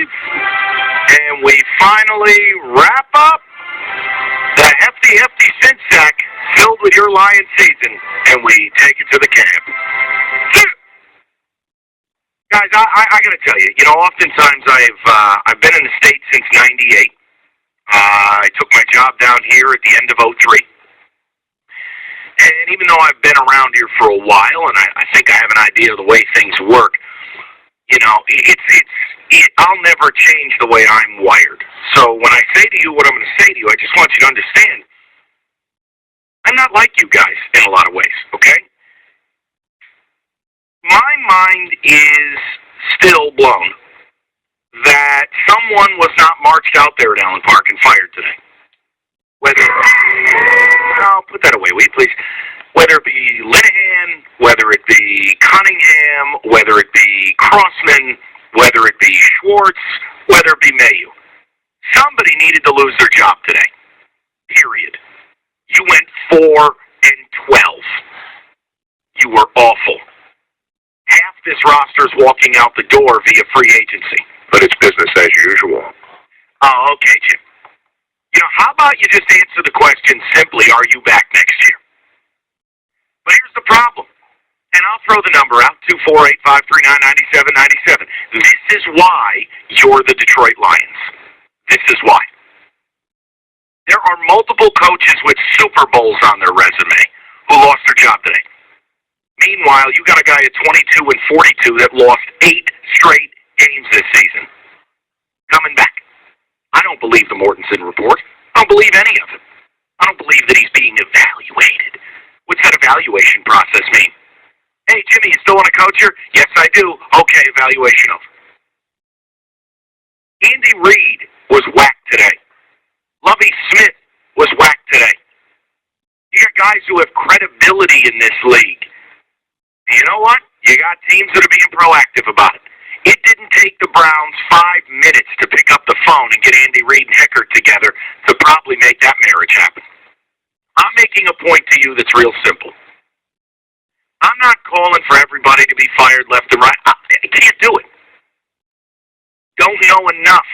and we finally wrap up the hefty sin sack filled with your Lion season, and we take it to the camp. Guys, I got to tell you, oftentimes I've been in the States since '98. I took my job down here at the end of '03. And even though I've been around here for a while, and I think I have an idea of the way things work, I'll never change the way I'm wired. So when I say to you what I'm going to say to you, I just want you to understand, I'm not like you guys in a lot of ways, okay? My mind is still blown that someone was not marched out there at Allen Park and fired today. Put that away, will you please? Whether it be Linehan, whether it be Cunningham, whether it be Crossman, whether it be Schwartz, whether it be Mayu. Somebody needed to lose their job today. Period. You went 4-12. You were awful. Half this roster's walking out the door via free agency. But it's business as usual. Oh, okay, Jim. How about you just answer the question simply, are you back next year? But here's the problem. And I'll throw the number out, 248-539-9797. This is why you're the Detroit Lions. This is why. There are multiple coaches with Super Bowls on their resume who lost their job today. Meanwhile, you got a guy at 22-42 that lost 8 straight games this season. Coming back. I don't believe the Mortensen report. I don't believe any of it. I don't believe that he's being evaluated. What's that evaluation process mean? Hey, Jimmy, you still want to coach here? Yes, I do. Okay, evaluation over. Andy Reid was whacked today. Lovie Smith was whacked today. You got guys who have credibility in this league. And you know what? You got teams that are being proactive about it. It didn't take the Browns 5 minutes to pick up the phone and get Andy Reid and Heckert together to probably make that marriage happen. I'm making a point to you that's real simple. I'm not calling for everybody to be fired left and right. I can't do it. Don't know enough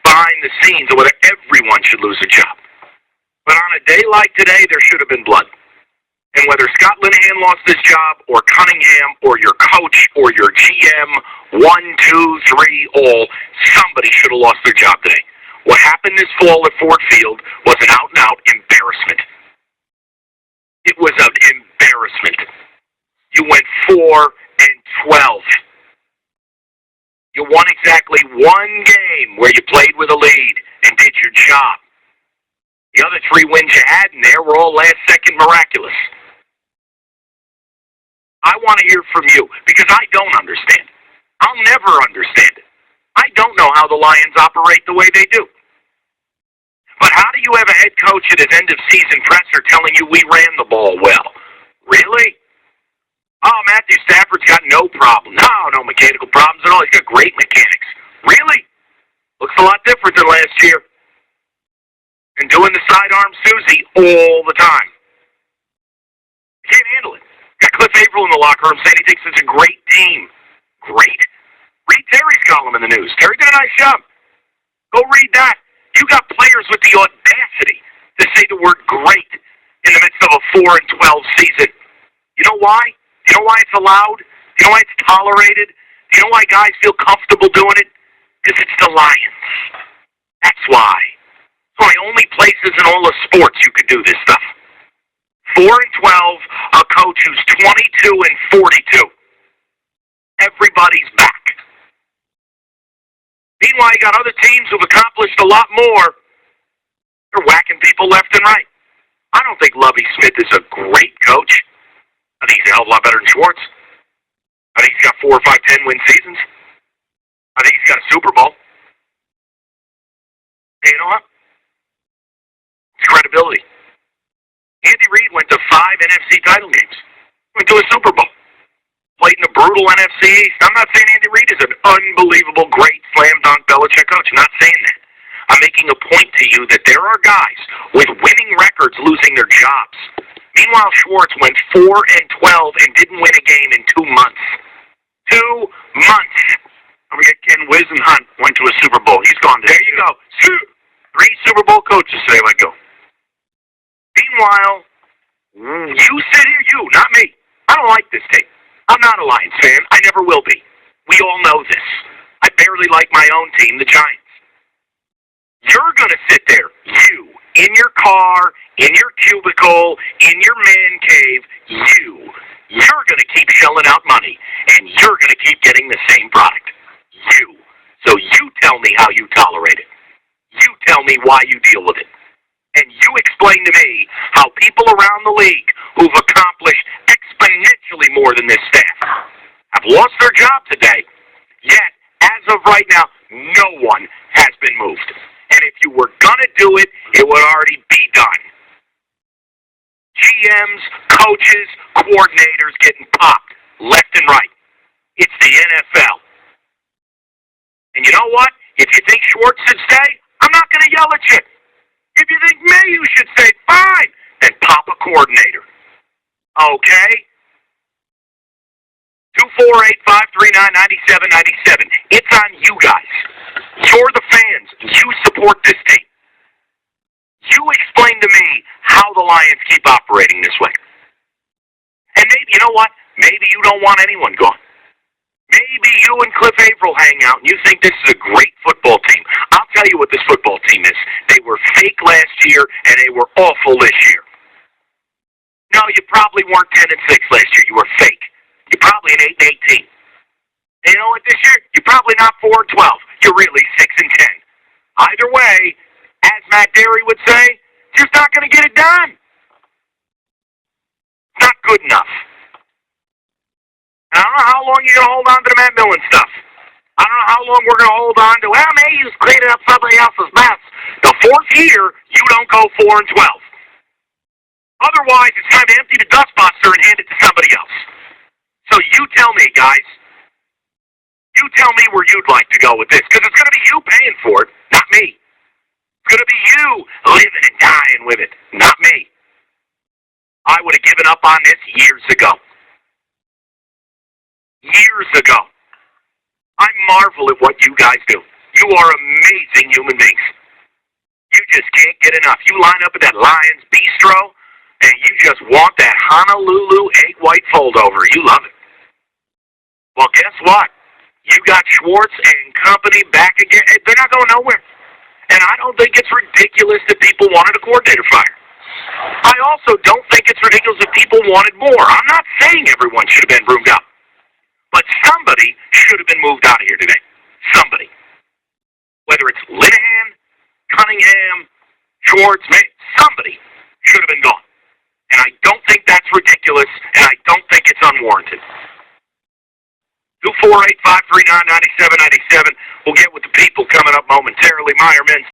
behind the scenes of whether everyone should lose a job. But on a day like today, there should have been blood. And whether Scott Linehan lost his job, or Cunningham, or your coach, or your GM, 1, 2, 3, all, somebody should have lost their job today. What happened this fall at Ford Field was an out-and-out embarrassment. It was an embarrassment. You went 4-12. You won exactly 1 game where you played with a lead and did your job. The other 3 wins you had in there were all last-second miraculous. I want to hear from you, because I don't understand. I'll never understand it. I don't know how the Lions operate the way they do. But how do you have a head coach at his end-of-season presser telling you we ran the ball well? Really? Oh, Matthew Stafford's got no problem. No mechanical problems at all. He's got great mechanics. Really? Looks a lot different than last year. And doing the sidearm Susie all the time. Can't handle it. Got Cliff Averill in the locker room saying he thinks it's a great team. Great? Read Terry's column in the news. Terry did a nice job. Go read that. You got players with the audacity to say the word great in the midst of a 4-12 season. You know why? You know why it's allowed? You know why it's tolerated? You know why guys feel comfortable doing it? Because it's the Lions. That's why. It's one of the only places in all of sports you could do this stuff. 4-12, a coach who's 22-42. Everybody's back. Meanwhile, you got other teams who've accomplished a lot more. They're whacking people left and right. I don't think Lovie Smith is a great coach. I think he's a hell of a lot better than Schwartz. I think he's got 4 or 5 10-win seasons. I think he's got a Super Bowl. And you know what? It's credibility. Andy Reid went to 5 NFC title games. Went to a Super Bowl. Played in the brutal NFC East. I'm not saying Andy Reid is an unbelievable, great, slam-dunk Belichick coach. I'm not saying that. I'm making a point to you that there are guys with winning records losing their jobs. Meanwhile, Schwartz went 4-12 and didn't win a game in 2 months. 2 months. Don't forget Ken Wisenhunt went to a Super Bowl. He's gone. There you go. 3 Super Bowl coaches today let go. Meanwhile, you sit here, not me. I don't like this team. I'm not a Lions fan. I never will be. We all know this. I barely like my own team, the Giants. You're going to sit there, you, in your car, in your cubicle, in your man cave, you're going to keep shelling out money, and you're going to keep getting the same product. You. So you tell me how you tolerate it. You tell me why you deal with it. And you explain to me how people around the league who've accomplished exponentially more than this staff have lost their job today, yet, as of right now, no one has been moved. And if you were going to do it, it would already be done. GMs, coaches, coordinators getting popped left and right. It's the NFL. And you know what? If you think Schwartz should stay, I'm not going to yell at you. If you think Mayu should stay, fine. Then pop a coordinator. Okay? 248-539-9797. It's on you guys. You're the fans. You support this team. You explain to me how the Lions keep operating this way. And maybe, you know what? Maybe you don't want anyone gone. Maybe you and Cliff Averill hang out and you think this is a great football team. I'll tell you what this football team is. They were fake last year and they were awful this year. No, you probably weren't 10-6 last year. You were fake. You're probably an 8-18. And you know what, this year? You're probably not 4-12. You're really 6-10. Either way, as Matt Derry would say, just not going to get it done. Not good enough. And I don't know how long you're going to hold on to the Matt Millen stuff. I don't know how long we're going to hold on to, well, maybe he's cleaning up somebody else's mess. The 4th year, you don't go 4-12. Otherwise, it's time to empty the dustbuster and hand it to somebody else. So you tell me, guys. You tell me where you'd like to go with this, because it's going to be you paying for it, not me. It's going to be you living and dying with it, not me. I would have given up on this years ago. Years ago. I marvel at what you guys do. You are amazing human beings. You just can't get enough. You line up at that Lions Bistro, and you just want that Honolulu egg white fold over. You love it. Well, guess what? You got Schwartz and company back again. They're not going nowhere. And I don't think it's ridiculous that people wanted a coordinator fired. I also don't think it's ridiculous that people wanted more. I'm not saying everyone should have been broomed up. But somebody should have been moved out of here today. Somebody. Whether it's Linehan, Cunningham, Schwartz, somebody should have been gone. And I don't think that's ridiculous, and I don't think it's unwarranted. 248-539-9797. We'll get with the people coming up momentarily. Meyer Men's